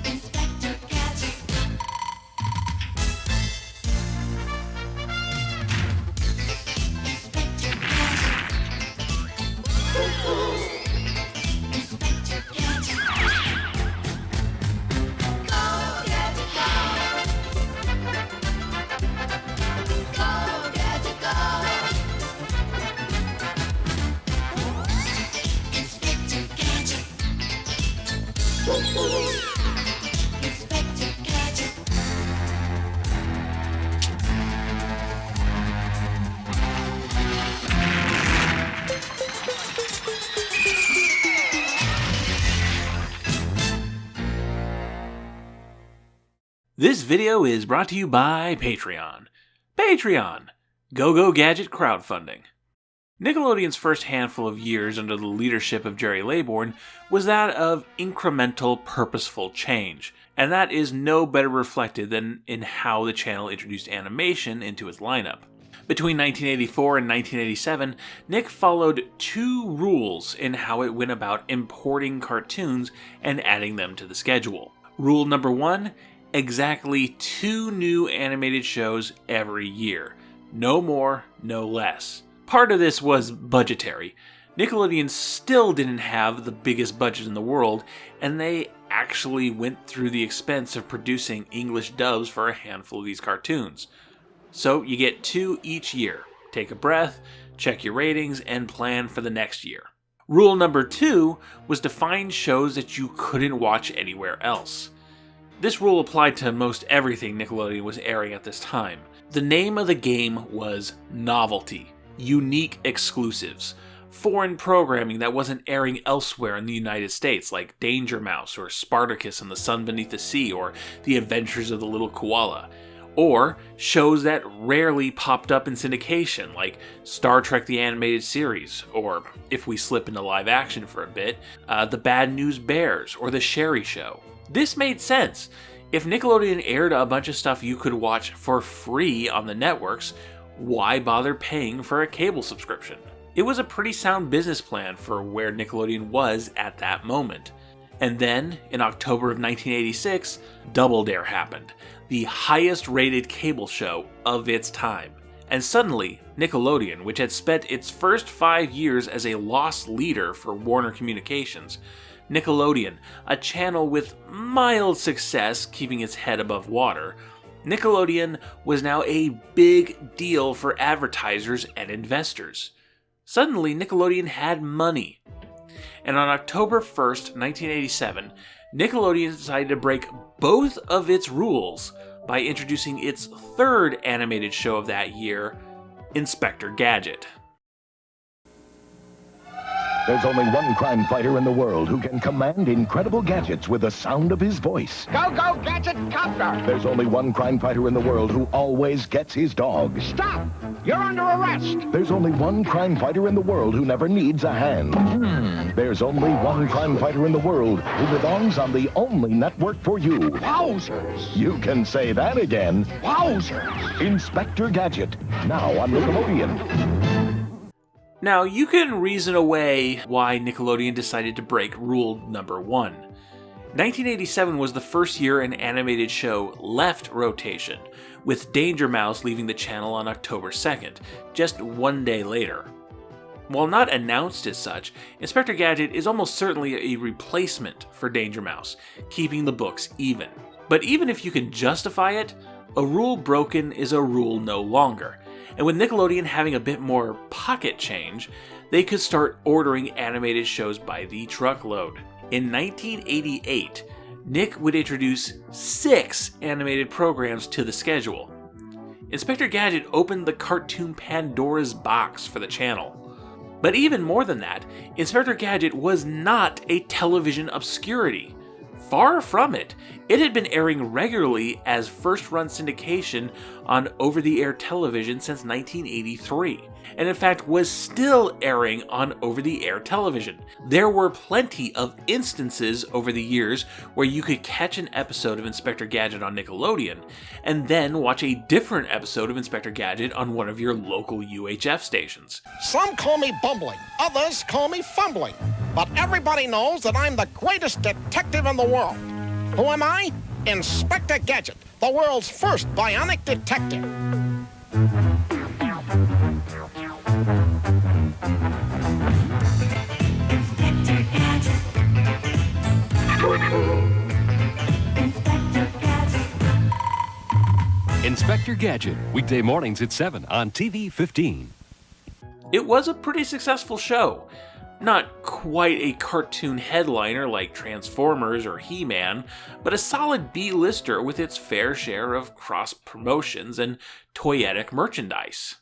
Inspector Gadget. Inspector Gadget. Inspector Gadget. Go, Gadget, go. Go, Gadget, go. Inspector Gadget. Inspector Gadget. This video is brought to you by Patreon. Patreon! Go-Go Gadget crowdfunding. Nickelodeon's first handful of years under the leadership of Jerry Laybourne was that of incremental, purposeful change, and that is no better reflected than in how the channel introduced animation into its lineup. Between 1984 and 1987, Nick followed two rules in how it went about importing cartoons and adding them to the schedule. Rule number one: exactly 2 new animated shows every year. No more, no less. Part of this was budgetary. Nickelodeon still didn't have the biggest budget in the world, and they actually went through the expense of producing English dubs for a handful of these cartoons. So you get 2 each year. Take a breath, check your ratings, and plan for the next year. Rule number 2 was to find shows that you couldn't watch anywhere else. This rule applied to most everything Nickelodeon was airing at this time. The name of the game was novelty, unique exclusives, foreign programming that wasn't airing elsewhere in the United States, like Danger Mouse or Spartacus and the Sun Beneath the Sea or The Adventures of the Little Koala, or shows that rarely popped up in syndication, like Star Trek the Animated Series, or, if we slip into live action for a bit, The Bad News Bears or The Sherry Show. This made sense. If Nickelodeon aired a bunch of stuff you could watch for free on the networks, why bother paying for a cable subscription? It was a pretty sound business plan for where Nickelodeon was at that moment. And then, in October of 1986, Double Dare happened, the highest rated cable show of its time. And suddenly, Nickelodeon, which had spent its first 5 years as a loss leader for Warner Communications, Nickelodeon, a channel with mild success keeping its head above water, Nickelodeon was now a big deal for advertisers and investors. Suddenly, Nickelodeon had money. And on October 1st, 1987, Nickelodeon decided to break both of its rules by introducing its third animated show of that year, Inspector Gadget. There's only one crime fighter in the world who can command incredible gadgets with the sound of his voice. Go, go, Gadget Copter! There's only one crime fighter in the world who always gets his dog. Stop! You're under arrest! There's only one crime fighter in the world who never needs a hand. There's only one crime fighter in the world who belongs on the only network for you. Wowzers! You can say that again. Wowzers! Inspector Gadget, now on Nickelodeon. Now, you can reason away why Nickelodeon decided to break rule number 1. 1987 was the first year an animated show left rotation, with Danger Mouse leaving the channel on October 2nd, just 1 day later. While not announced as such, Inspector Gadget is almost certainly a replacement for Danger Mouse, keeping the books even. But even if you can justify it, a rule broken is a rule no longer. And with Nickelodeon having a bit more pocket change, they could start ordering animated shows by the truckload. In 1988, Nick would introduce 6 animated programs to the schedule. Inspector Gadget opened the cartoon Pandora's box for the channel. But even more than that, Inspector Gadget was not a television obscurity. Far from it. It had been airing regularly as first-run syndication on over-the-air television since 1983, and in fact was still airing on over-the-air television. There were plenty of instances over the years where you could catch an episode of Inspector Gadget on Nickelodeon, and then watch a different episode of Inspector Gadget on one of your local UHF stations. Some call me bumbling, others call me fumbling. But everybody knows that I'm the greatest detective in the world. Who am I? Inspector Gadget, the world's first bionic detective. Inspector Gadget. Inspector Gadget. Inspector Gadget, weekday mornings at 7 on TV 15. It was a pretty successful show. Not quite a cartoon headliner like Transformers or He-Man, but a solid B-lister with its fair share of cross-promotions and toyetic merchandise.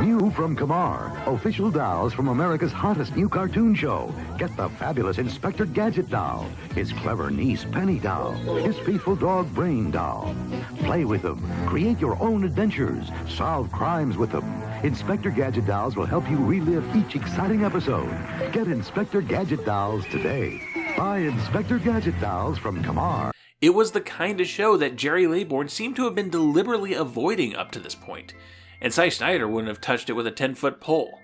New from Kamar, official dolls from America's hottest new cartoon show. Get the fabulous Inspector Gadget doll, his clever niece Penny doll, his faithful dog Brain doll. Play with them, create your own adventures, solve crimes with them. Inspector Gadget dolls will help you relive each exciting episode. Get Inspector Gadget dolls today. Buy Inspector Gadget dolls from Kamar. It was the kind of show that Jerry Laybourne seemed to have been deliberately avoiding up to this point, and Cy Snyder wouldn't have touched it with a 10-foot pole.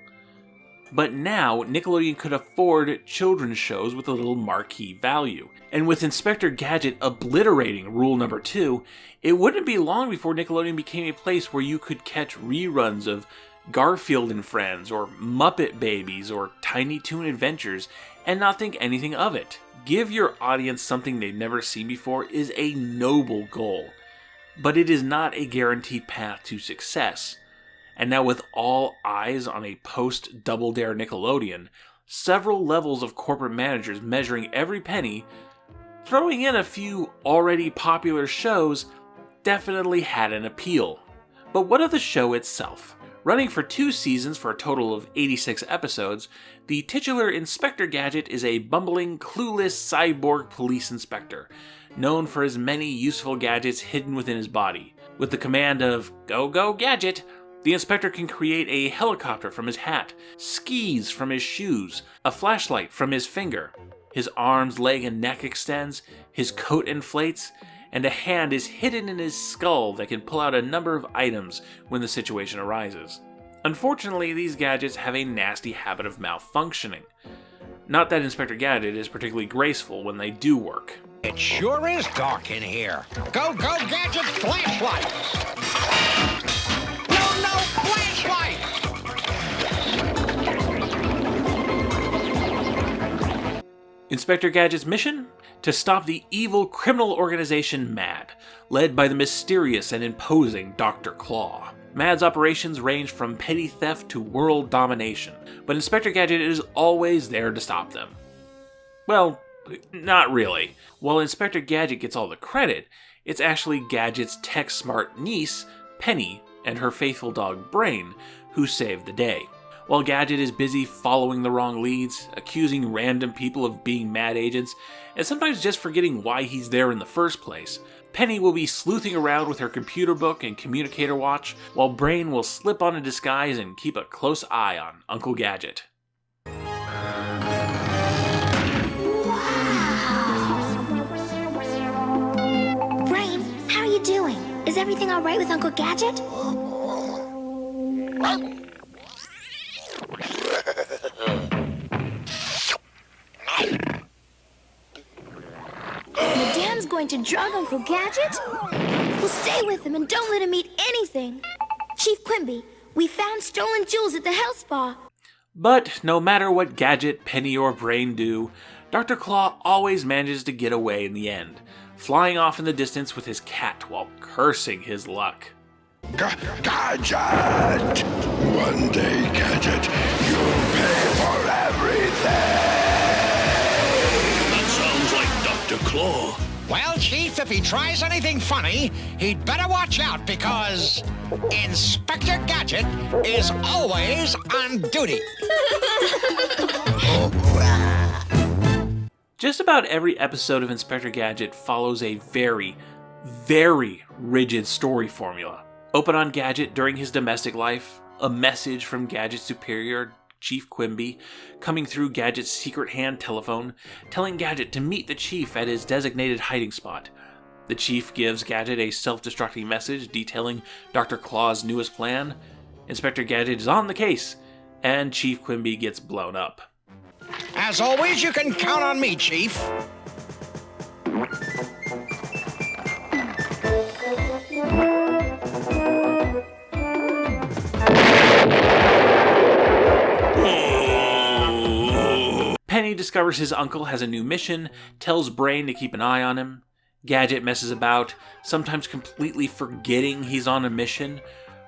But now, Nickelodeon could afford children's shows with a little marquee value. And with Inspector Gadget obliterating rule number 2, it wouldn't be long before Nickelodeon became a place where you could catch reruns of Garfield and Friends, or Muppet Babies, or Tiny Toon Adventures, and not think anything of it. Give your audience something they've never seen before is a noble goal, but it is not a guaranteed path to success. And now with all eyes on a post-Double Dare Nickelodeon, several levels of corporate managers measuring every penny, throwing in a few already popular shows definitely had an appeal. But what of the show itself? Running for 2 seasons for a total of 86 episodes, the titular Inspector Gadget is a bumbling, clueless cyborg police inspector, known for his many useful gadgets hidden within his body. With the command of, "Go, go, Gadget!" the inspector can create a helicopter from his hat, skis from his shoes, a flashlight from his finger. His arms, leg, and neck extends, his coat inflates, and a hand is hidden in his skull that can pull out a number of items when the situation arises. Unfortunately, these gadgets have a nasty habit of malfunctioning. Not that Inspector Gadget is particularly graceful when they do work. It sure is dark in here. Go, go, Gadget, flashlight! No, flashlight! Inspector Gadget's mission? To stop the evil criminal organization MAD, led by the mysterious and imposing Dr. Claw. MAD's operations range from petty theft to world domination, but Inspector Gadget is always there to stop them. Well, not really. While Inspector Gadget gets all the credit, it's actually Gadget's tech-smart niece, Penny, and her faithful dog Brain, who saved the day. While Gadget is busy following the wrong leads, accusing random people of being MAD agents, and sometimes just forgetting why he's there in the first place, Penny will be sleuthing around with her computer book and communicator watch, while Brain will slip on a disguise and keep a close eye on Uncle Gadget. Brain, how are you doing? Is everything all right with Uncle Gadget? Madame's going to drug Uncle Gadget? We'll stay with him and don't let him eat anything. Chief Quimby, we found stolen jewels at the health spa. But no matter what Gadget, Penny, or Brain do, Dr. Claw always manages to get away in the end, flying off in the distance with his cat while cursing his luck. Gadget! One day, Gadget, you'll pay for everything! That sounds like Dr. Claw. Well, Chief, if he tries anything funny, he'd better watch out because Inspector Gadget is always on duty. Just about every episode of Inspector Gadget follows a very, very rigid story formula. Open on Gadget during his domestic life, a message from Gadget's superior, Chief Quimby, coming through Gadget's secret hand telephone, telling Gadget to meet the Chief at his designated hiding spot. The Chief gives Gadget a self-destructing message detailing Dr. Claw's newest plan. Inspector Gadget is on the case, and Chief Quimby gets blown up. As always, you can count on me, Chief. Penny discovers his uncle has a new mission, tells Brain to keep an eye on him. Gadget messes about, sometimes completely forgetting he's on a mission,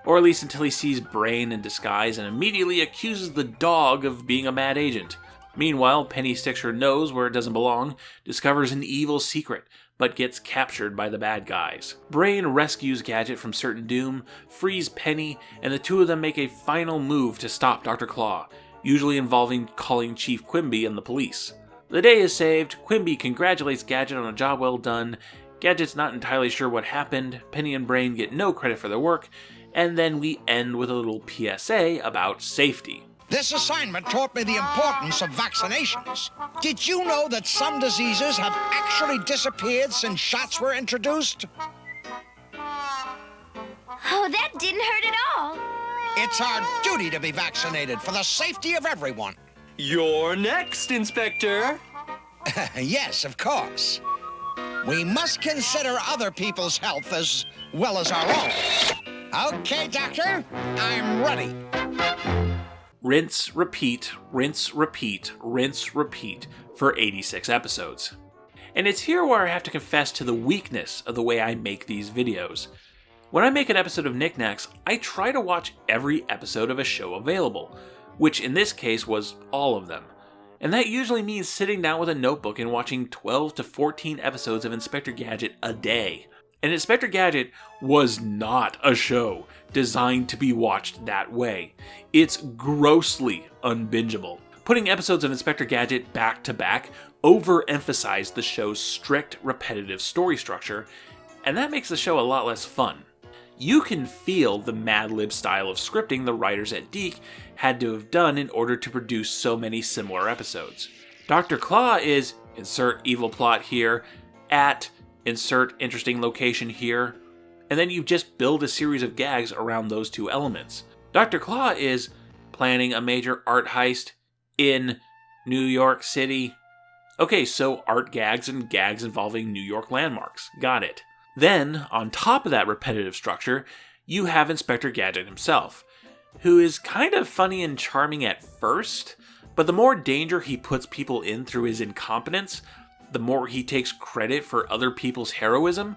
or at least until he sees Brain in disguise and immediately accuses the dog of being a mad agent. Meanwhile, Penny sticks her nose where it doesn't belong, discovers an evil secret, but gets captured by the bad guys. Brain rescues Gadget from certain doom, frees Penny, and the two of them make a final move to stop Dr. Claw, usually involving calling Chief Quimby and the police. The day is saved, Quimby congratulates Gadget on a job well done, Gadget's not entirely sure what happened, Penny and Brain get no credit for their work, and then we end with a little PSA about safety. This assignment taught me the importance of vaccinations. Did you know that some diseases have actually disappeared since shots were introduced? Oh, that didn't hurt at all. It's our duty to be vaccinated for the safety of everyone. You're next, Inspector. Yes, of course. We must consider other people's health as well as our own. Okay, Doctor, I'm ready. Rinse, repeat, rinse, repeat, rinse, repeat for 86 episodes. And it's here where I have to confess to the weakness of the way I make these videos. When I make an episode of Knacks, I try to watch every episode of a show available, which in this case was all of them. And that usually means sitting down with a notebook and watching 12 to 14 episodes of Inspector Gadget a day. And Inspector Gadget was not a show designed to be watched that way. It's grossly unbingeable. Putting episodes of Inspector Gadget back to back overemphasized the show's strict, repetitive story structure, and that makes the show a lot less fun. You can feel the Mad Lib style of scripting the writers at Deke had to have done in order to produce so many similar episodes. Dr. Claw is insert evil plot here, at insert interesting location here, and then you just build a series of gags around those two elements. Dr. Claw is planning a major art heist in New York City. Okay, so art gags and gags involving New York landmarks. Got it. Then, on top of that repetitive structure, you have Inspector Gadget himself, who is kind of funny and charming at first, but the more danger he puts people in through his incompetence, the more he takes credit for other people's heroism,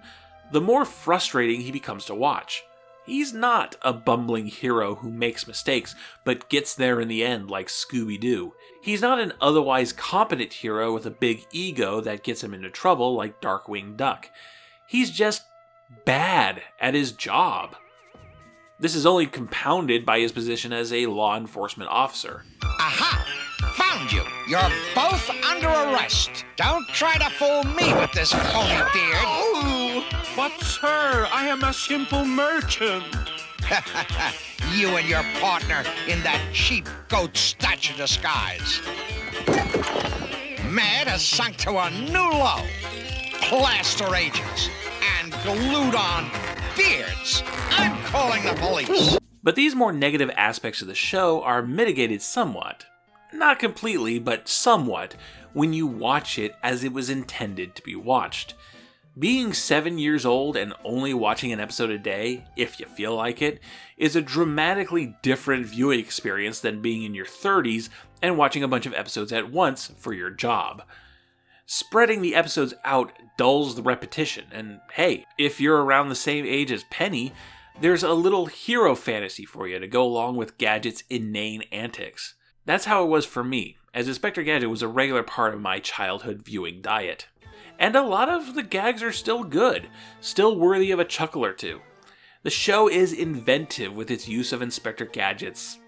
the more frustrating he becomes to watch. He's not a bumbling hero who makes mistakes, but gets there in the end like Scooby-Doo. He's not an otherwise competent hero with a big ego that gets him into trouble like Darkwing Duck. He's just bad at his job. This is only compounded by his position as a law enforcement officer. Aha! Found you. You're both under arrest. Don't try to fool me with this phony beard. Oh, but sir, I am a simple merchant. You and your partner in that cheap goat statue disguise. Mad has sunk to a new low. Plaster agents and glued on beards. I'm calling the police. But these more negative aspects of the show are mitigated somewhat. Not completely, but somewhat, when you watch it as it was intended to be watched. Being 7 years old and only watching an episode a day, if you feel like it, is a dramatically different viewing experience than being in your 30s and watching a bunch of episodes at once for your job. Spreading the episodes out dulls the repetition, and hey, if you're around the same age as Penny, there's a little hero fantasy for you to go along with Gadget's inane antics. That's how it was for me, as Inspector Gadget was a regular part of my childhood viewing diet. And a lot of the gags are still good, still worthy of a chuckle or two. The show is inventive with its use of Inspector Gadget's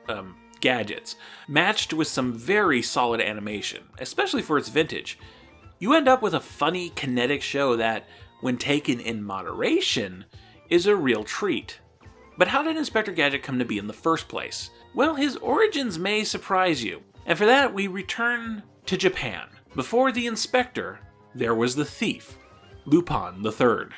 gadgets, matched with some very solid animation, especially for its vintage. You end up with a funny, kinetic show that, when taken in moderation, is a real treat. But how did Inspector Gadget come to be in the first place? Well, his origins may surprise you. And for that, we return to Japan. Before the Inspector, there was the thief, Lupin the Third.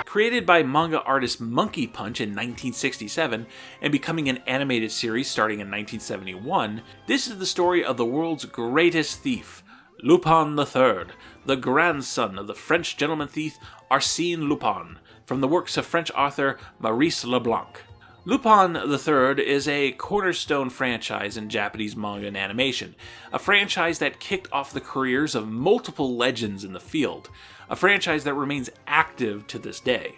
Created by manga artist Monkey Punch in 1967 and becoming an animated series starting in 1971, this is the story of the world's greatest thief, Lupin the Third, the grandson of the French gentleman thief Arsène Lupin, from the works of French author Maurice Leblanc. Lupin the Third is a cornerstone franchise in Japanese manga and animation, a franchise that kicked off the careers of multiple legends in the field, a franchise that remains active to this day.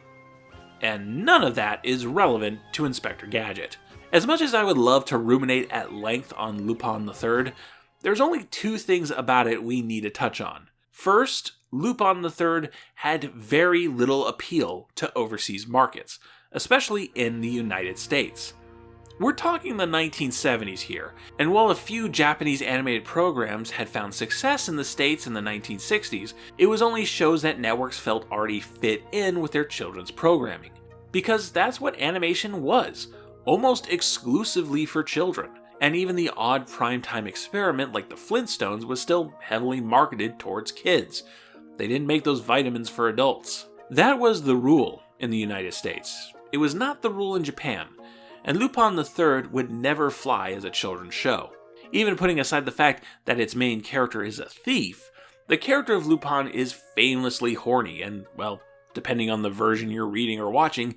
And none of that is relevant to Inspector Gadget. As much as I would love to ruminate at length on Lupin the Third, there's only two things about it we need to touch on. First, Lupin the Third had very little appeal to overseas markets, especially in the United States. We're talking the 1970s here, and while a few Japanese animated programs had found success in the States in the 1960s, it was only shows that networks felt already fit in with their children's programming. Because that's what animation was, almost exclusively for children. And even the odd primetime experiment like the Flintstones was still heavily marketed towards kids. They didn't make those vitamins for adults. That was the rule in the United States. It was not the rule in Japan, and Lupin the Third would never fly as a children's show. Even putting aside the fact that its main character is a thief, the character of Lupin is famously horny, and, well, depending on the version you're reading or watching,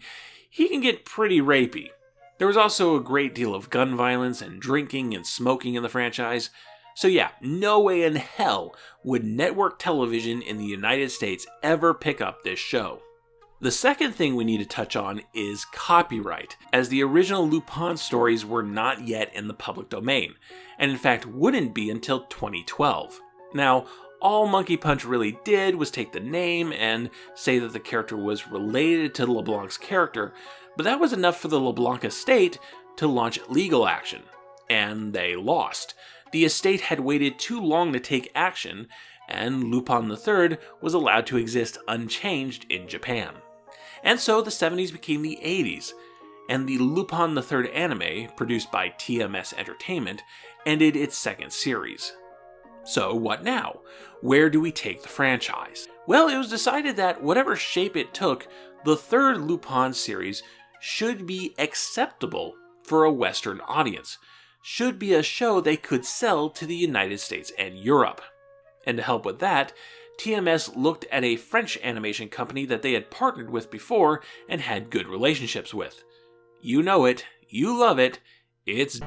he can get pretty rapey. There was also a great deal of gun violence and drinking and smoking in the franchise, so yeah, no way in hell would network television in the United States ever pick up this show. The second thing we need to touch on is copyright, as the original Lupin stories were not yet in the public domain, and in fact wouldn't be until 2012. Now, all Monkey Punch really did was take the name and say that the character was related to LeBlanc's character, but that was enough for the LeBlanc estate to launch legal action, and they lost. The estate had waited too long to take action, and Lupin the Third was allowed to exist unchanged in Japan. And so the 70s became the 80s, and the Lupin the Third anime, produced by TMS Entertainment, ended its second series. So what now? Where do we take the franchise? Well, it was decided that whatever shape it took, the third Lupin series should be acceptable for a Western audience, should be a show they could sell to the United States and Europe. And to help with that, TMS looked at a French animation company that they had partnered with before and had good relationships with. You know it, you love it, it's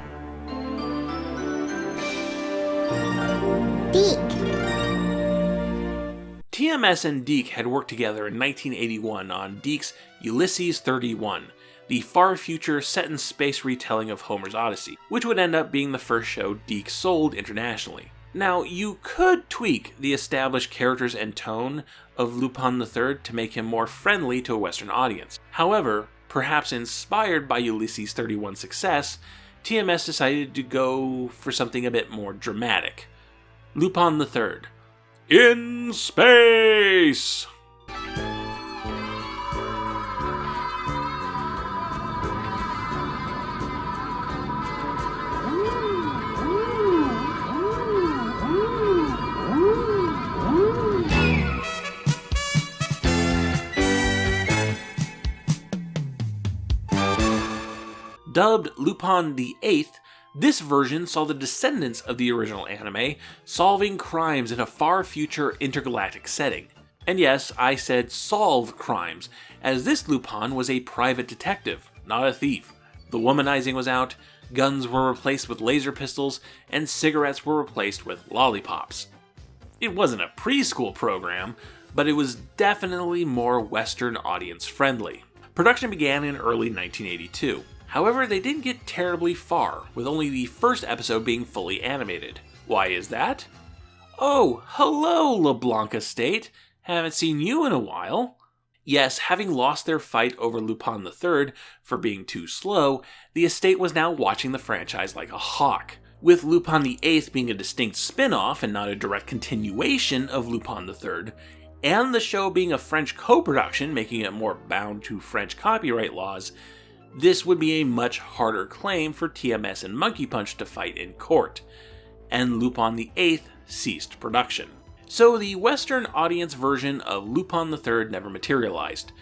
Deke. TMS and Deke had worked together in 1981 on Deke's Ulysses 31, the far future set in space retelling of Homer's Odyssey, which would end up being the first show Deke sold internationally. Now, you could tweak the established characters and tone of Lupin the Third to make him more friendly to a Western audience. However, perhaps inspired by Ulysses 31's success, TMS decided to go for something a bit more dramatic. Lupin the Third, in space! Dubbed Lupin the Eighth, this version saw the descendants of the original anime solving crimes in a far future intergalactic setting. And yes, I said solve crimes, as this Lupin was a private detective, not a thief. The womanizing was out, guns were replaced with laser pistols, and cigarettes were replaced with lollipops. It wasn't a preschool program, but it was definitely more Western audience friendly. Production began in early 1982. However, they didn't get terribly far, with only the first episode being fully animated. Why is that? Oh, hello, LeBlanc Estate! Haven't seen you in a while. Yes, having lost their fight over Lupin the Third for being too slow, the estate was now watching the franchise like a hawk. with Lupin the Eighth being a distinct spin-off and not a direct continuation of Lupin the Third, and the show being a French co-production, making it more bound to French copyright laws, this would be a much harder claim for TMS and Monkey Punch to fight in court, and Lupin the Eighth ceased production. So the Western audience version of Lupin the Third never materialized.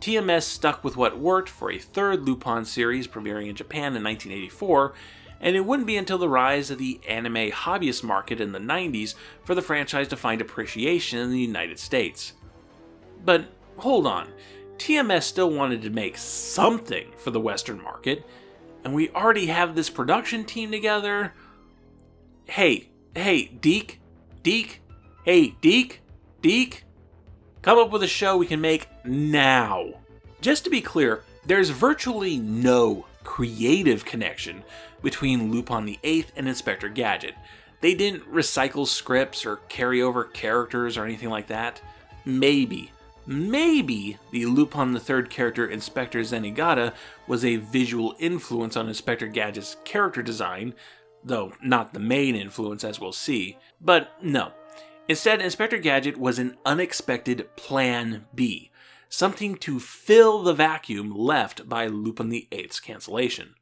TMS stuck with what worked for a third Lupin series premiering in Japan in 1984, and it wouldn't be until the rise of the anime hobbyist market in the 90s for the franchise to find appreciation in the United States. But hold on, TMS still wanted to make something for the Western market, and we already have this production team together. Hey, Deke, come up with a show we can make now. Just to be clear, there's virtually no creative connection between Lupin the Eighth and Inspector Gadget. They didn't recycle scripts or carry over characters or anything like that. Maybe the Lupin the Third character Inspector Zenigata was a visual influence on Inspector Gadget's character design, though not the main influence as we'll see. But no. Instead, Inspector Gadget was an unexpected Plan B, something to fill the vacuum left by Lupin the Eighth's cancellation.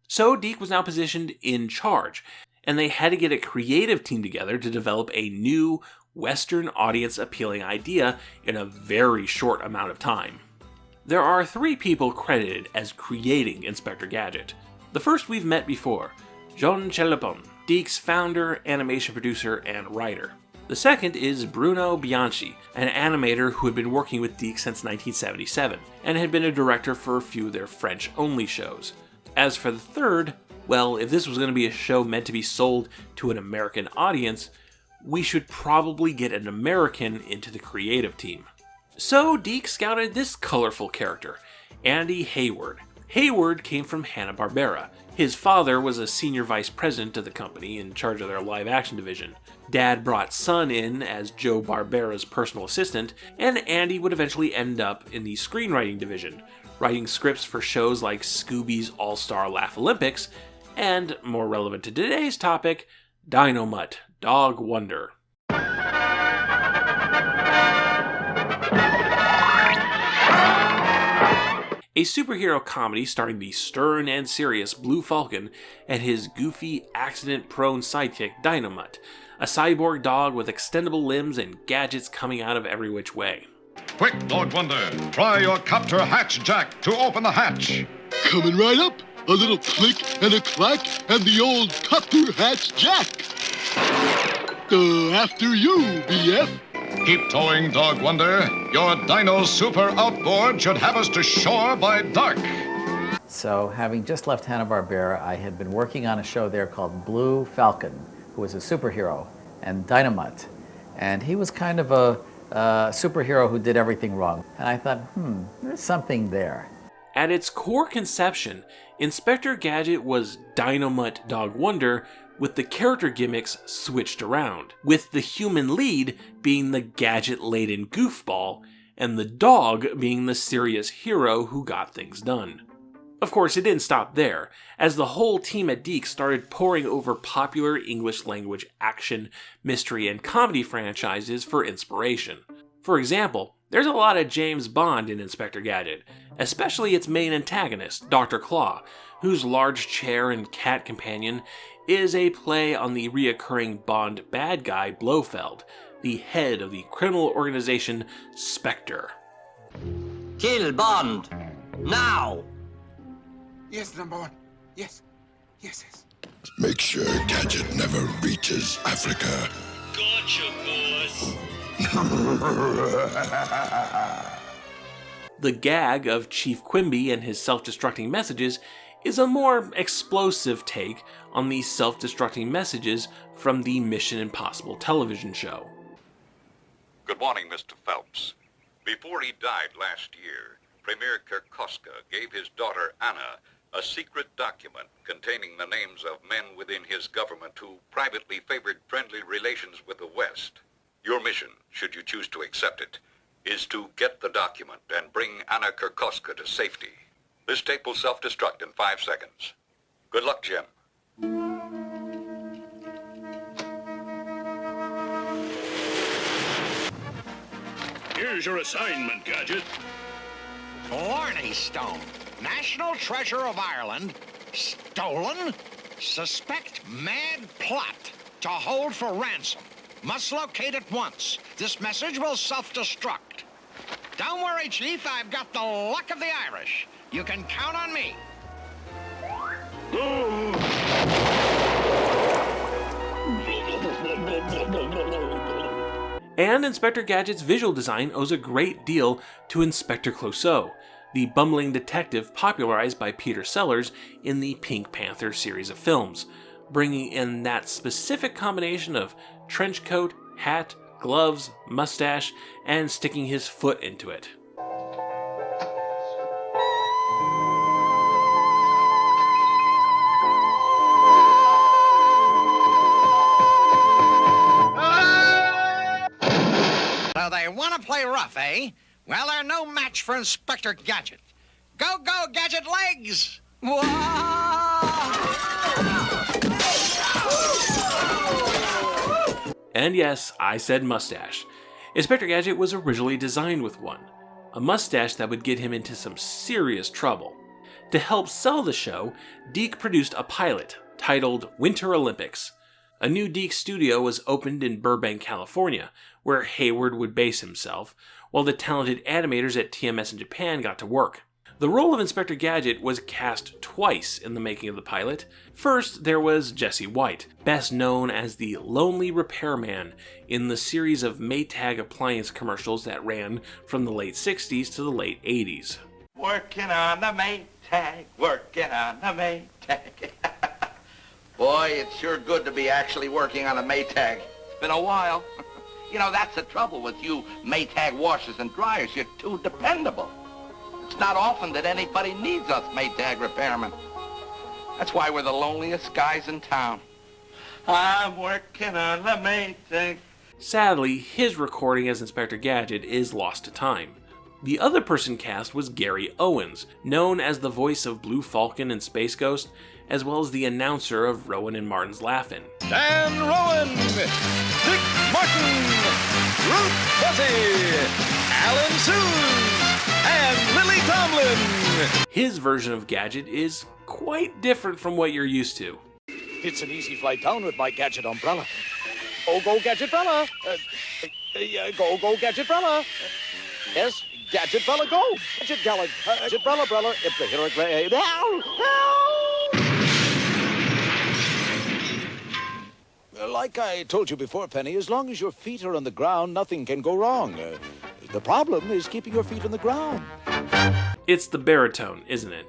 So Deke was now positioned in charge, and they had to get a creative team together to develop a new, Western audience appealing idea in a very short amount of time. There are 3 people credited as creating Inspector Gadget. The first we've met before, Jean Chelopon, Deke's founder, animation producer, and writer. The second is Bruno Bianchi, an animator who had been working with Deke since 1977, and had been a director for a few of their French-only shows. As for the third, well, if this was going to be a show meant to be sold to an American audience, we should probably get an American into the creative team. So Deke scouted this colorful character, Andy Hayward. Hayward came from Hanna-Barbera. His father was a senior vice president of the company in charge of their live-action division. Dad brought Son in as Joe Barbera's personal assistant, and Andy would eventually end up in the screenwriting division, writing scripts for shows like Scooby's All-Star Laugh Olympics, and, more relevant to today's topic, Dynomutt, Dog Wonder. A superhero comedy starring the stern and serious Blue Falcon and his goofy, accident-prone sidekick Dynomutt, a cyborg dog with extendable limbs and gadgets coming out of every which way. Quick, Dog Wonder, try your copter hatch jack to open the hatch. Coming right up. A little click and a clack and the old copter hatch jack. After you, BF. Keep towing, Dog Wonder. Your Dino Super Outboard should have us to shore by dark. So, having just left Hanna-Barbera, I had been working on a show there called Blue Falcon, who was a superhero, and Dynomutt. And he was kind of a superhero who did everything wrong. And I thought, there's something there. At its core conception, Inspector Gadget was Dynomutt Dog Wonder, with the character gimmicks switched around, with the human lead being the gadget-laden goofball, and the dog being the serious hero who got things done. Of course, it didn't stop there, as the whole team at Deke started poring over popular English-language action, mystery, and comedy franchises for inspiration. For example, there's a lot of James Bond in Inspector Gadget, especially its main antagonist, Dr. Claw, whose large chair and cat companion is a play on the reoccurring Bond bad guy Blofeld, the head of the criminal organization Spectre. Kill Bond! Now! Yes, number 1. Yes. Make sure Gadget never reaches Africa. Gotcha, boss! The gag of Chief Quimby and his self-destructing messages is a more explosive take on the self-destructing messages from the Mission Impossible television show. Good morning, Mr. Phelps. Before he died last year, Premier Kirkoska gave his daughter Anna a secret document containing the names of men within his government who privately favored friendly relations with the West. Your mission, should you choose to accept it, is to get the document and bring Anna Kirkoska to safety. This tape will self-destruct in 5 seconds. Good luck, Jim. Where's your assignment, Gadget? Blarney Stone, National Treasure of Ireland, stolen? Suspect mad plot to hold for ransom. Must locate it once. This message will self-destruct. Don't worry, Chief, I've got the luck of the Irish. You can count on me. And Inspector Gadget's visual design owes a great deal to Inspector Clouseau, the bumbling detective popularized by Peter Sellers in the Pink Panther series of films, bringing in that specific combination of trench coat, hat, gloves, mustache, and sticking his foot into it. So they want to play rough, eh? Well, they're no match for Inspector Gadget. Go, go, Gadget legs! And yes, I said mustache. Inspector Gadget was originally designed with one, a mustache that would get him into some serious trouble. To help sell the show, Deke produced a pilot titled Winter Olympics. A new Deke studio was opened in Burbank, California, where Hayward would base himself, while the talented animators at TMS in Japan got to work. The role of Inspector Gadget was cast twice in the making of the pilot. First, there was Jesse White, best known as the lonely repairman in the series of Maytag appliance commercials that ran from the late 60s to the late 80s. Working on the Maytag, working on the Maytag. Boy, it's sure good to be actually working on a Maytag. It's been a while. You know, that's the trouble with you Maytag washers and dryers. You're too dependable. It's not often that anybody needs us Maytag repairmen. That's why we're the loneliest guys in town. I'm working on the Maytag. Sadly, his recording as Inspector Gadget is lost to time. The other person cast was Gary Owens, known as the voice of Blue Falcon and Space Ghost, as well as the announcer of Rowan and Martin's Laugh-In. Dan Rowan, Dick Martin, Ruth Fuzzy, Alan Suze, and Lily Tomlin. His version of Gadget is quite different from what you're used to. It's an easy flight down with my Gadget umbrella. Oh, go Gadget fella. Go Gadget fella. Yes, Gadget fella, go. Gadget gallant. Gadget brella, if the hero play. Like I told you before, Penny, as long as your feet are on the ground, nothing can go wrong. The problem is keeping your feet on the ground. It's the baritone, isn't it?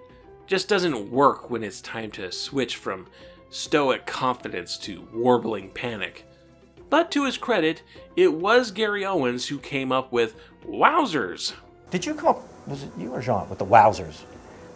Just doesn't work when it's time to switch from stoic confidence to warbling panic. But to his credit, it was Gary Owens who came up with Wowzers. Did you come up, was it you or Jean, with the Wowzers?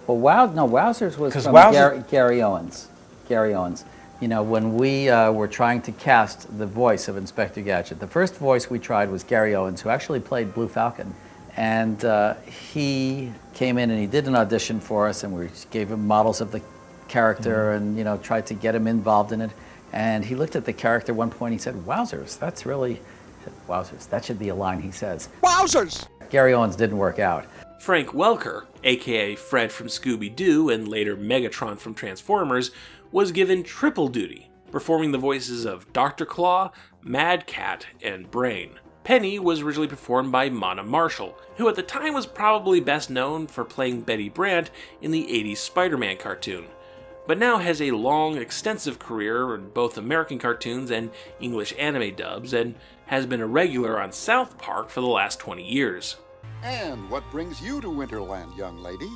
Well, Wowzers was from Gary Owens. Gary Owens. You know, when we were trying to cast the voice of Inspector Gadget, the first voice we tried was Gary Owens, who actually played Blue Falcon. And he came in and he did an audition for us, and we gave him models of the character and, you know, tried to get him involved in it. And he looked at the character at one point, he said, Wowzers, that's really, Wowzers, that should be a line he says. Wowzers! Gary Owens didn't work out. Frank Welker, aka Fred from Scooby-Doo and later Megatron from Transformers, was given triple duty, performing the voices of Dr. Claw, Mad Cat, and Brain. Penny was originally performed by Mona Marshall, who at the time was probably best known for playing Betty Brant in the 80s Spider-Man cartoon, but now has a long, extensive career in both American cartoons and English anime dubs, and has been a regular on South Park for the last 20 years. And what brings you to Winterland, young lady?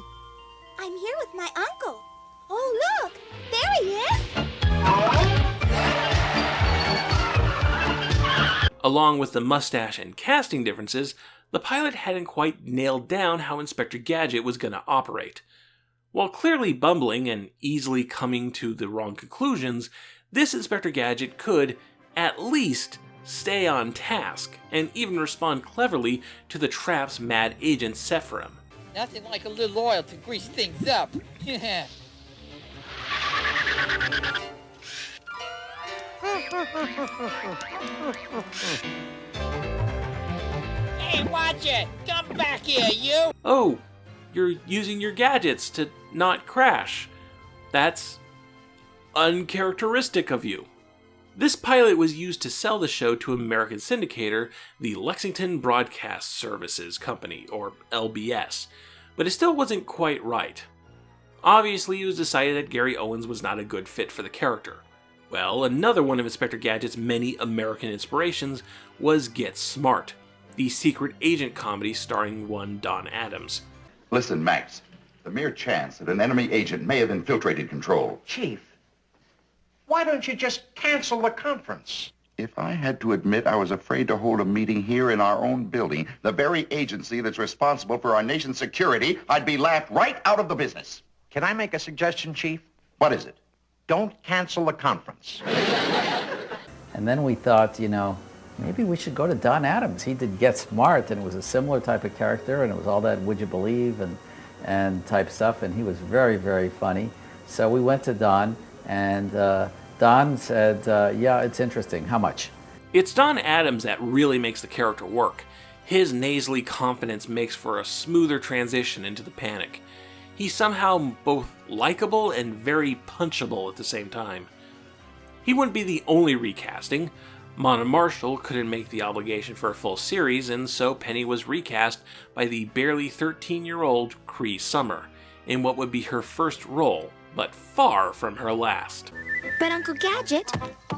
I'm here with my uncle. Oh, look! There he is! Along with the mustache and casting differences, the pilot hadn't quite nailed down how Inspector Gadget was going to operate. While clearly bumbling and easily coming to the wrong conclusions, this Inspector Gadget could, at least, stay on task, and even respond cleverly to the traps mad agents set for him. Nothing like a little oil to grease things up. Hey, Hey, watch it! Come back here, you! Oh, you're using your gadgets to not crash. That's uncharacteristic of you. This pilot was used to sell the show to American syndicator, the Lexington Broadcast Services Company, or LBS, but it still wasn't quite right. Obviously, it was decided that Gary Owens was not a good fit for the character. Well, another one of Inspector Gadget's many American inspirations was Get Smart, the secret agent comedy starring one Don Adams. Listen, Max, the mere chance that an enemy agent may have infiltrated control. Chief, why don't you just cancel the conference? If I had to admit I was afraid to hold a meeting here in our own building, the very agency that's responsible for our nation's security, I'd be laughed right out of the business. Can I make a suggestion, Chief? What is it? Don't cancel the conference. And then we thought, you know, maybe we should go to Don Adams. He did Get Smart, and it was a similar type of character, and it was all that would you believe and type stuff, and he was very, very funny. So we went to Don, and Don said, yeah, it's interesting. How much? It's Don Adams that really makes the character work. His nasally confidence makes for a smoother transition into the panic. He's somehow both likable and very punchable at the same time. He wouldn't be the only recasting. Mona Marshall couldn't make the obligation for a full series, and so Penny was recast by the barely 13-year-old Cree Summer, in what would be her first role, but far from her last. But Uncle Gadget,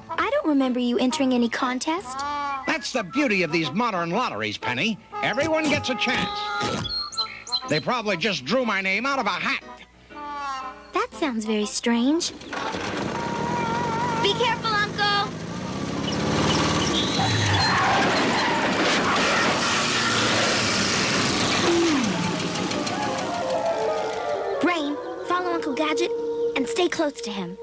I don't remember you entering any contest. That's the beauty of these modern lotteries, Penny. Everyone gets a chance. They probably just drew my name out of a hat. That sounds very strange. Be careful, Uncle! Brain, follow Uncle Gadget and stay close to him.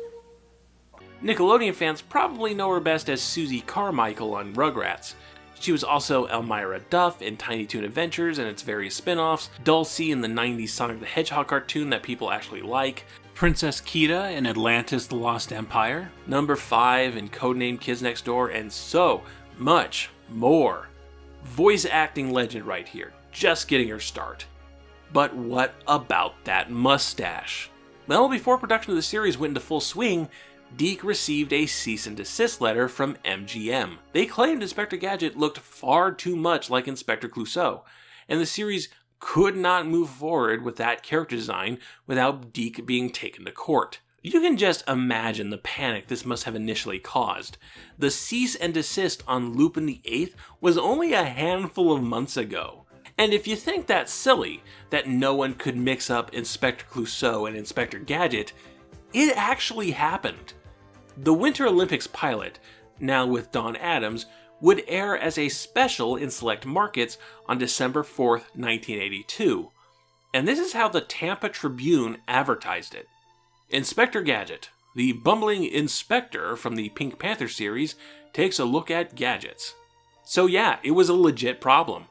Nickelodeon fans probably know her best as Susie Carmichael on Rugrats. She was also Elmira Duff in Tiny Toon Adventures and its various spin-offs, Dulcie in the 90s Sonic the Hedgehog cartoon that people actually like, Princess Kida in Atlantis the Lost Empire, Number 5 in Codename Kids Next Door, and so much more. Voice acting legend right here, just getting her start. But what about that mustache? Well, before production of the series went into full swing, Deke received a cease and desist letter from MGM. They claimed Inspector Gadget looked far too much like Inspector Clouseau, and the series could not move forward with that character design without Deke being taken to court. You can just imagine the panic this must have initially caused. The cease and desist on Lupin the Eighth was only a handful of months ago. And if you think that's silly, that no one could mix up Inspector Clouseau and Inspector Gadget, it actually happened. The Winter Olympics pilot, now with Don Adams, would air as a special in select markets on December 4th, 1982. And this is how the Tampa Tribune advertised it. Inspector Gadget, the bumbling inspector from the Pink Panther series, takes a look at gadgets. So yeah, it was a legit problem.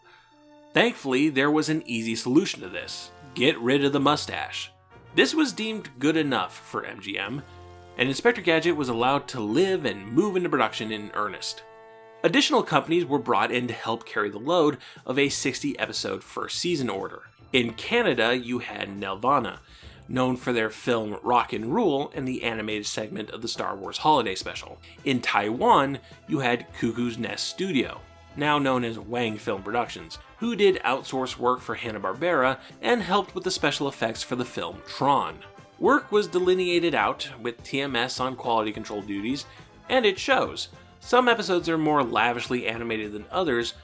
Thankfully, there was an easy solution to this. Get rid of the mustache. This was deemed good enough for MGM, and Inspector Gadget was allowed to live and move into production in earnest. Additional companies were brought in to help carry the load of a 60-episode first season order. In Canada, you had Nelvana, known for their film Rock and Rule and the animated segment of the Star Wars Holiday Special. In Taiwan, you had Cuckoo's Nest Studio, now known as Wang Film Productions, who did outsource work for Hanna-Barbera and helped with the special effects for the film Tron. Work was delineated out, with TMS on quality control duties, and it shows. Some episodes are more lavishly animated than others,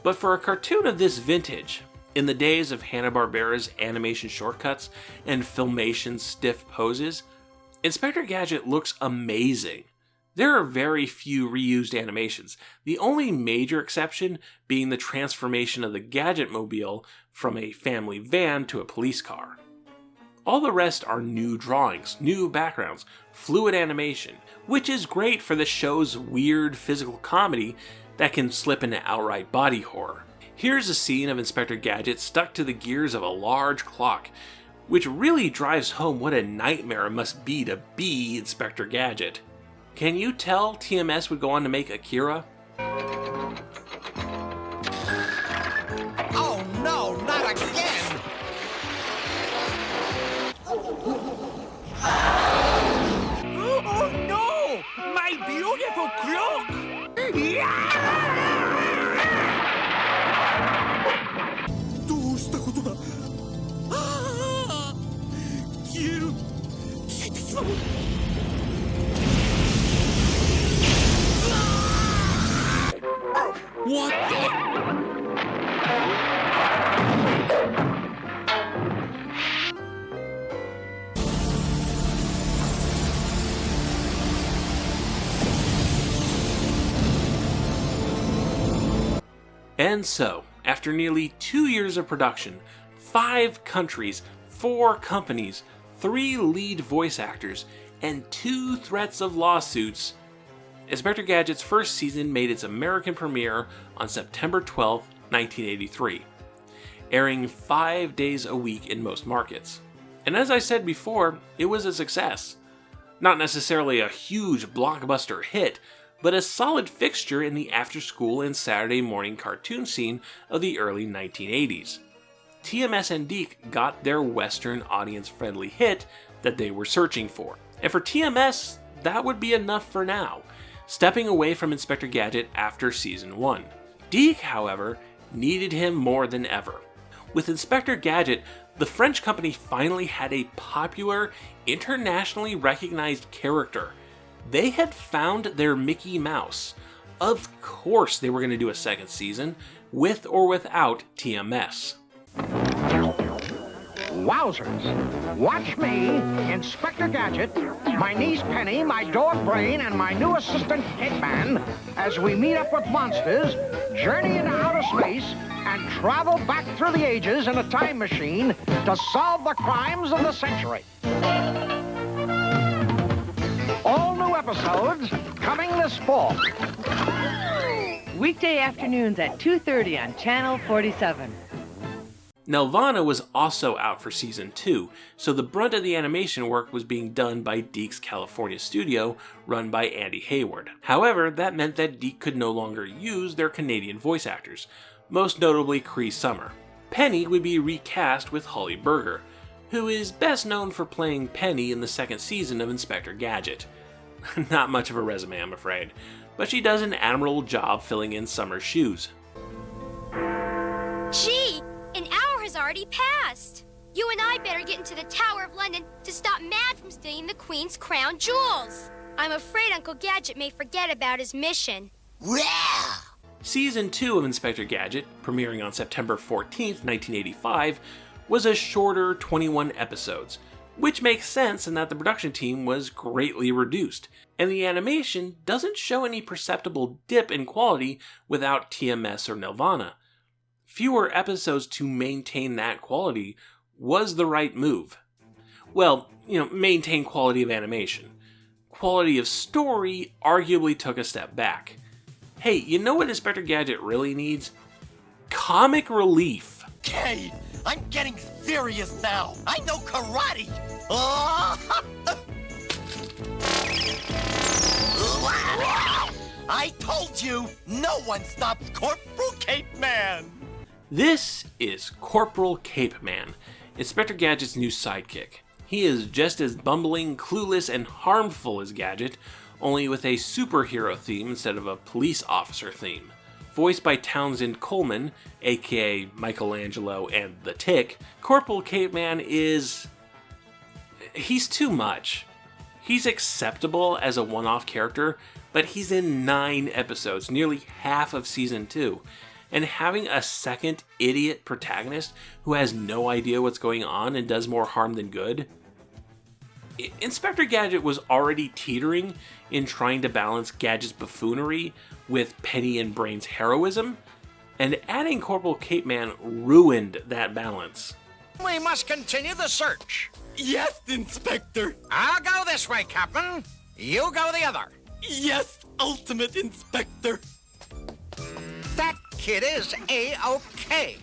but for a cartoon of this vintage, in the days of Hanna-Barbera's animation shortcuts and Filmation's stiff poses, Inspector Gadget looks amazing. There are very few reused animations, the only major exception being the transformation of the Gadget Mobile from a family van to a police car. All the rest are new drawings, new backgrounds, fluid animation, which is great for the show's weird physical comedy that can slip into outright body horror. Here's a scene of Inspector Gadget stuck to the gears of a large clock, which really drives home what a nightmare it must be to be Inspector Gadget. Can you tell TMS would go on to make Akira? my beautiful cloak! Yeah! どうしたことだああ消えてしまう What the? And so, after nearly 2 years of production, 5 countries, 4 companies, 3 lead voice actors, and 2 threats of lawsuits, Inspector Gadget's first season made its American premiere on September 12, 1983, airing 5 days a week in most markets. And as I said before, it was a success. Not necessarily a huge blockbuster hit, but a solid fixture in the after-school and Saturday morning cartoon scene of the early 1980s. TMS and Deke got their Western audience-friendly hit that they were searching for. And for TMS, that would be enough for now, stepping away from Inspector Gadget after Season 1. Deke, however, needed him more than ever. With Inspector Gadget, the French company finally had a popular, internationally recognized character. They had found their Mickey Mouse. Of course they were going to do a second season, with or without TMS. Wowzers! Watch me, Inspector Gadget, my niece Penny, my dog Brain, and my new assistant Hitman, as we meet up with monsters, journey into outer space, and travel back through the ages in a time machine to solve the crimes of the century. All new episodes coming this fall. Weekday afternoons at 2:30 on Channel 47. Nelvana was also out for Season 2, so the brunt of the animation work was being done by Deke's California studio, run by Andy Hayward. However, that meant that Deke could no longer use their Canadian voice actors, most notably Cree Summer. Penny would be recast with Holly Berger, who is best known for playing Penny in the second season of Inspector Gadget. Not much of a resume, I'm afraid, but she does an admirable job filling in Summer's shoes. Gee, an hour has already passed. You and I better get into the Tower of London to stop Mad from stealing the Queen's crown jewels. I'm afraid Uncle Gadget may forget about his mission. Well. Season 2 of Inspector Gadget, premiering on September 14th, 1985, was a shorter 21 episodes, which makes sense in that the production team was greatly reduced, and the animation doesn't show any perceptible dip in quality without TMS or Nelvana. Fewer episodes to maintain that quality was the right move. Well, maintain quality of animation. Quality of story arguably took a step back. Hey, you know what Inspector Gadget really needs? Comic relief. Okay, I'm getting serious now. I know karate. I told you, no one stops Corporal Cape Man. This is Corporal Cape Man, Inspector Gadget's new sidekick. He is just as bumbling, clueless, and harmful as Gadget, only with a superhero theme instead of a police officer theme. Voiced by Townsend Coleman, aka Michelangelo and the Tick, Corporal Cape Man is... he's too much. He's acceptable as a one-off character, but he's in 9 episodes, nearly half of Season 2. And having a second idiot protagonist who has no idea what's going on and does more harm than good? Inspector Gadget was already teetering in trying to balance Gadget's buffoonery with Penny and Brain's heroism, and adding Corporal Cape Man ruined that balance. We must continue the search. Yes, Inspector. I'll go this way, Captain. You go the other. Yes, Ultimate Inspector. That kid is A-OK.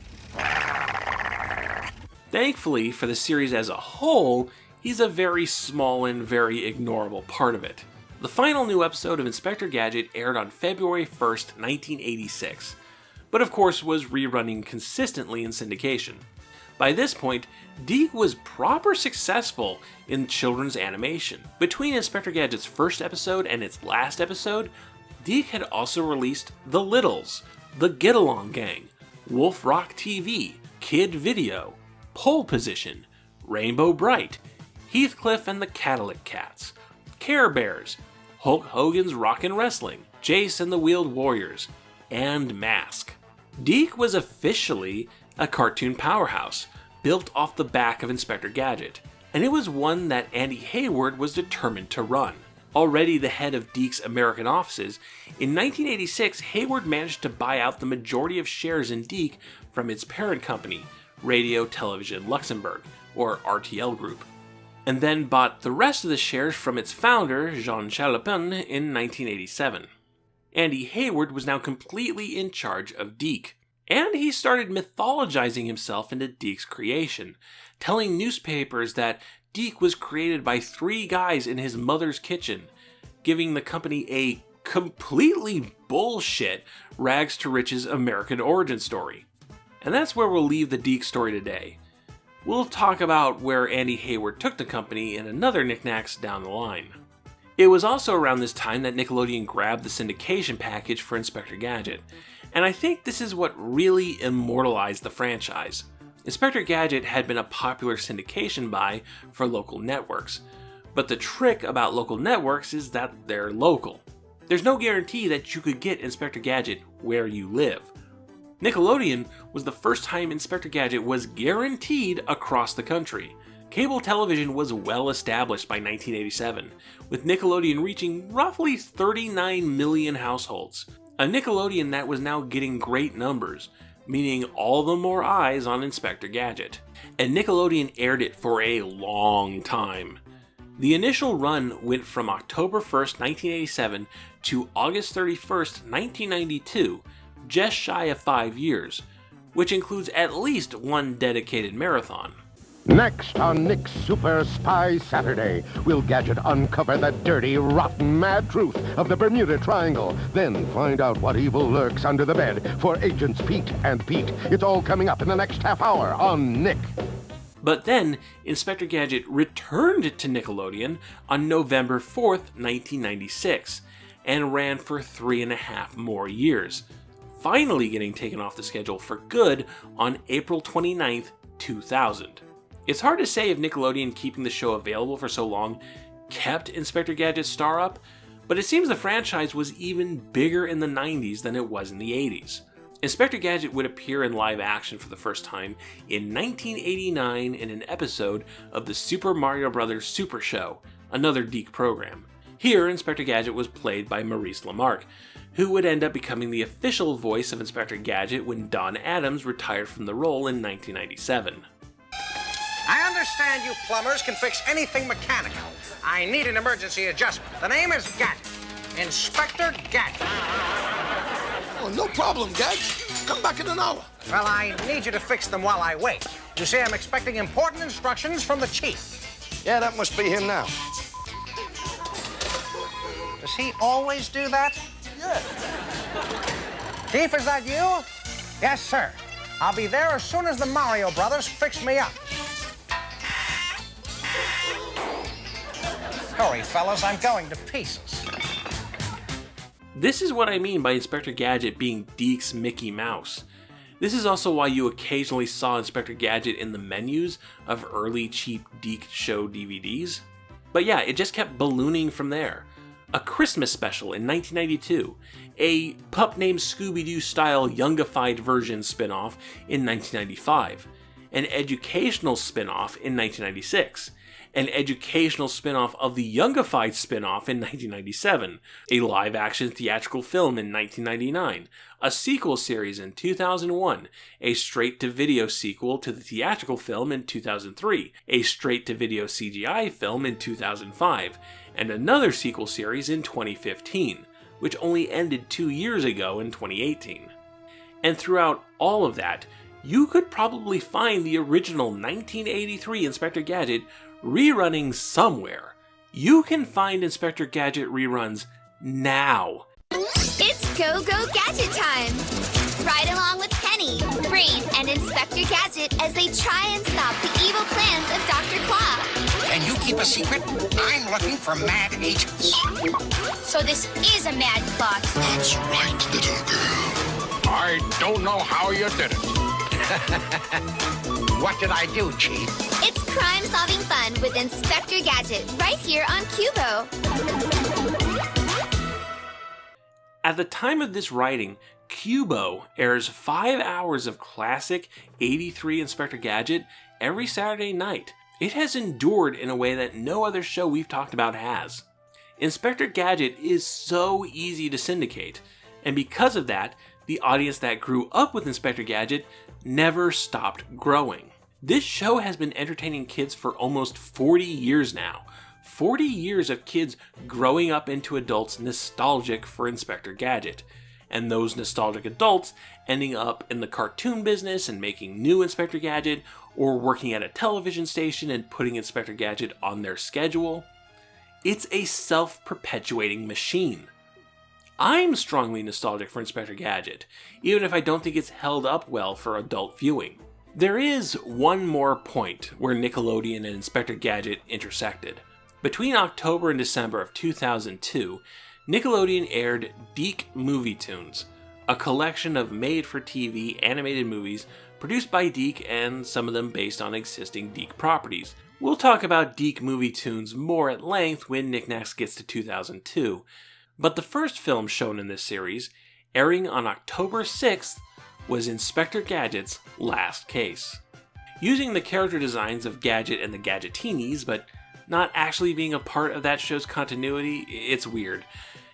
Thankfully, for the series as a whole, he's a very small and very ignorable part of it. The final new episode of Inspector Gadget aired on February 1st, 1986, but of course was rerunning consistently in syndication. By this point, Deke was proper successful in children's animation. Between Inspector Gadget's first episode and its last episode, Deke had also released The Littles, The Get Along Gang, Wolf Rock TV, Kid Video, Pole Position, Rainbow Bright, Heathcliff and the Cadillac Cats, Care Bears, Hulk Hogan's Rockin' Wrestling, Jace and the Wheeled Warriors, and Mask. Deke was officially a cartoon powerhouse, built off the back of Inspector Gadget, and it was one that Andy Hayward was determined to run. Already the head of Deke's American offices, in 1986 Hayward managed to buy out the majority of shares in Deke from its parent company, Radio Television Luxembourg, or RTL Group, and then bought the rest of the shares from its founder, Jean Chalopin, in 1987. Andy Hayward was now completely in charge of Deke, and he started mythologizing himself into Deke's creation, telling newspapers that Deke was created by 3 guys in his mother's kitchen, giving the company a completely bullshit rags to riches American origin story. And that's where we'll leave the Deke story today. We'll talk about where Andy Hayward took the company in another Knacks down the line. It was also around this time that Nickelodeon grabbed the syndication package for Inspector Gadget, and I think this is what really immortalized the franchise. Inspector Gadget had been a popular syndication buy for local networks, but the trick about local networks is that they're local. There's no guarantee that you could get Inspector Gadget where you live. Nickelodeon was the first time Inspector Gadget was guaranteed across the country. Cable television was well established by 1987, with Nickelodeon reaching roughly 39 million households. A Nickelodeon that was now getting great numbers, meaning all the more eyes on Inspector Gadget. And Nickelodeon aired it for a long time. The initial run went from October 1st, 1987 to August 31st, 1992, just shy of 5 years, which includes at least one dedicated marathon. Next on Nick's Super Spy Saturday, will Gadget uncover the dirty, rotten, mad truth of the Bermuda Triangle, then find out what evil lurks under the bed for Agents Pete and Pete. It's all coming up in the next half hour on Nick. But then, Inspector Gadget returned to Nickelodeon on November 4th, 1996, and ran for 3.5 more years, finally getting taken off the schedule for good on April 29th, 2000. It's hard to say if Nickelodeon keeping the show available for so long kept Inspector Gadget's star up, but it seems the franchise was even bigger in the 90s than it was in the 80s. Inspector Gadget would appear in live action for the first time in 1989 in an episode of the Super Mario Bros. Super Show, another Deke program. Here, Inspector Gadget was played by Maurice LaMarche, who would end up becoming the official voice of Inspector Gadget when Don Adams retired from the role in 1997. I understand you plumbers can fix anything mechanical. I need an emergency adjustment. The name is Gadget. Inspector Gadget. Oh, no problem, Gadget. Come back in an hour. Well, I need you to fix them while I wait. You see, I'm expecting important instructions from the chief. Yeah, that must be him now. Does he always do that? Yeah. Chief, is that you? Yes, sir. I'll be there as soon as the Mario Brothers fix me up. Hurry, fellas, I'm going to pieces. This is what I mean by Inspector Gadget being Deke's Mickey Mouse. This is also why you occasionally saw Inspector Gadget in the menus of early cheap Deke show DVDs. But yeah, it just kept ballooning from there. A Christmas special in 1992, a Pup Named Scooby-Doo style youngified version spin-off in 1995, an educational spin-off in 1996, an educational spin-off of the youngified spin-off in 1997, a live-action theatrical film in 1999, a sequel series in 2001, a straight-to-video sequel to the theatrical film in 2003, a straight-to-video CGI film in 2005, and another sequel series in 2015, which only ended 2 years ago in 2018. And throughout all of that, you could probably find the original 1983 Inspector Gadget rerunning somewhere. You can find Inspector Gadget reruns now. It's Go-Go Gadget time! Ride along with Penny, Brain, and Inspector Gadget as they try and stop the evil plans of Dr. Claw. Can you keep a secret? I'm looking for mad agents. So this is a mad plot. That's right, little girl. I don't know how you did it. What did I do, Chief? It's crime-solving fun with Inspector Gadget right here on Cubo. At the time of this writing, Cubo airs 5 hours of classic 83 Inspector Gadget every Saturday night. It has endured in a way that no other show we've talked about has. Inspector Gadget is so easy to syndicate, and because of that, the audience that grew up with Inspector Gadget never stopped growing. This show has been entertaining kids for almost 40 years now. 40 years of kids growing up into adults nostalgic for Inspector Gadget, and those nostalgic adults ending up in the cartoon business and making new Inspector Gadget, or working at a television station and putting Inspector Gadget on their schedule. It's a self-perpetuating machine. I'm strongly nostalgic for Inspector Gadget, even if I don't think it's held up well for adult viewing. There is one more point where Nickelodeon and Inspector Gadget intersected. Between October and December of 2002, Nickelodeon aired Deke Movie Tunes, a collection of made-for-TV animated movies produced by Deke and some of them based on existing Deke properties. We'll talk about Deke Movie Tunes more at length when Knacks gets to 2002, but the first film shown in this series, airing on October 6th, was Inspector Gadget's Last Case. Using the character designs of Gadget and the Gadgetinis, but not actually being a part of that show's continuity, it's weird.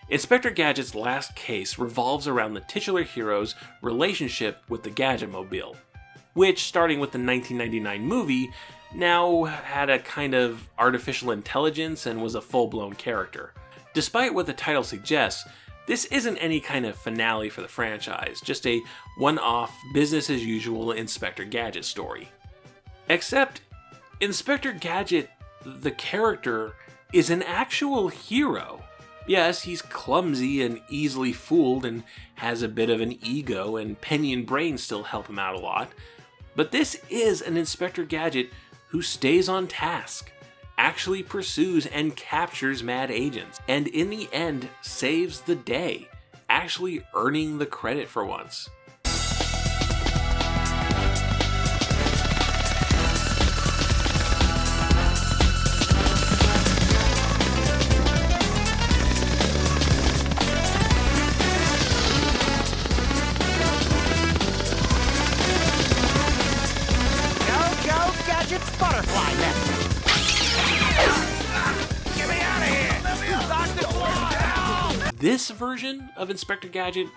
Inspector Gadget's Last Case revolves around the titular hero's relationship with the Gadgetmobile, which, starting with the 1999 movie, now had a kind of artificial intelligence and was a full-blown character. Despite what the title suggests, this isn't any kind of finale for the franchise, just a one-off, business-as-usual Inspector Gadget story. Except, Inspector Gadget, the character, is an actual hero. Yes, he's clumsy and easily fooled and has a bit of an ego, and Penny and Brain still help him out a lot. But this is an Inspector Gadget who stays on task, actually pursues and captures mad agents, and in the end saves the day, actually earning the credit for once. Butterfly net. Get me out of here! Dr. Claw! This version of Inspector Gadget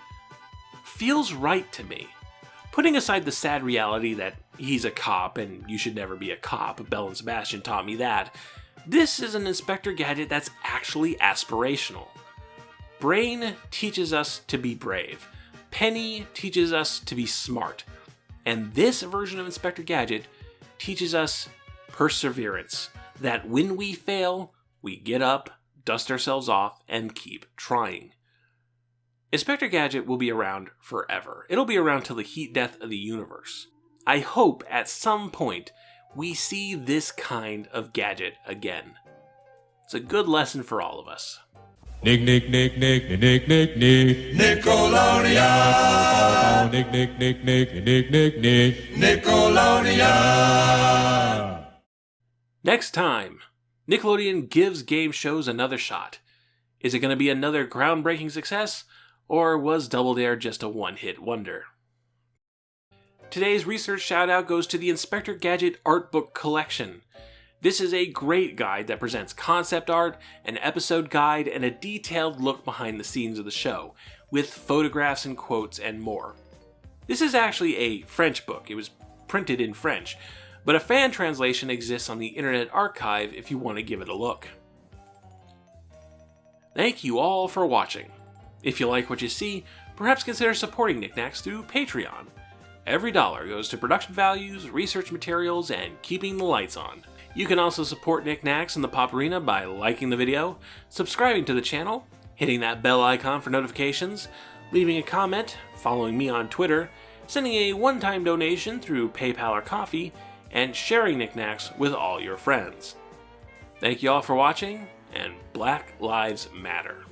feels right to me. Putting aside the sad reality that he's a cop and you should never be a cop, Belle and Sebastian taught me that, this is an Inspector Gadget that's actually aspirational. Brain teaches us to be brave. Penny teaches us to be smart. And this version of Inspector Gadget teaches us perseverance, that when we fail, we get up, dust ourselves off, and keep trying. Inspector Gadget will be around forever. It'll be around till the heat death of the universe. I hope at some point we see this kind of gadget again. It's a good lesson for all of us. Nick, Nickelodeon. Nickelodeon. Next time, Nickelodeon gives game shows another shot. Is it going to be another groundbreaking success, or was Double Dare just a one-hit wonder? Today's research shout-out goes to the Inspector Gadget Art Book Collection. This is a great guide that presents concept art, an episode guide, and a detailed look behind the scenes of the show, with photographs and quotes and more. This is actually a French book. It was printed in French, but a fan translation exists on the Internet Archive if you want to give it a look. Thank you all for watching. If you like what you see, perhaps consider supporting Knacks through Patreon. Every dollar goes to production values, research materials, and keeping the lights on. You can also support Knacks and the Pop Arena by liking the video, subscribing to the channel, hitting that bell icon for notifications, leaving a comment, following me on Twitter, sending a one-time donation through PayPal or Coffee, and sharing Knickknacks with all your friends. Thank you all for watching, and Black Lives Matter.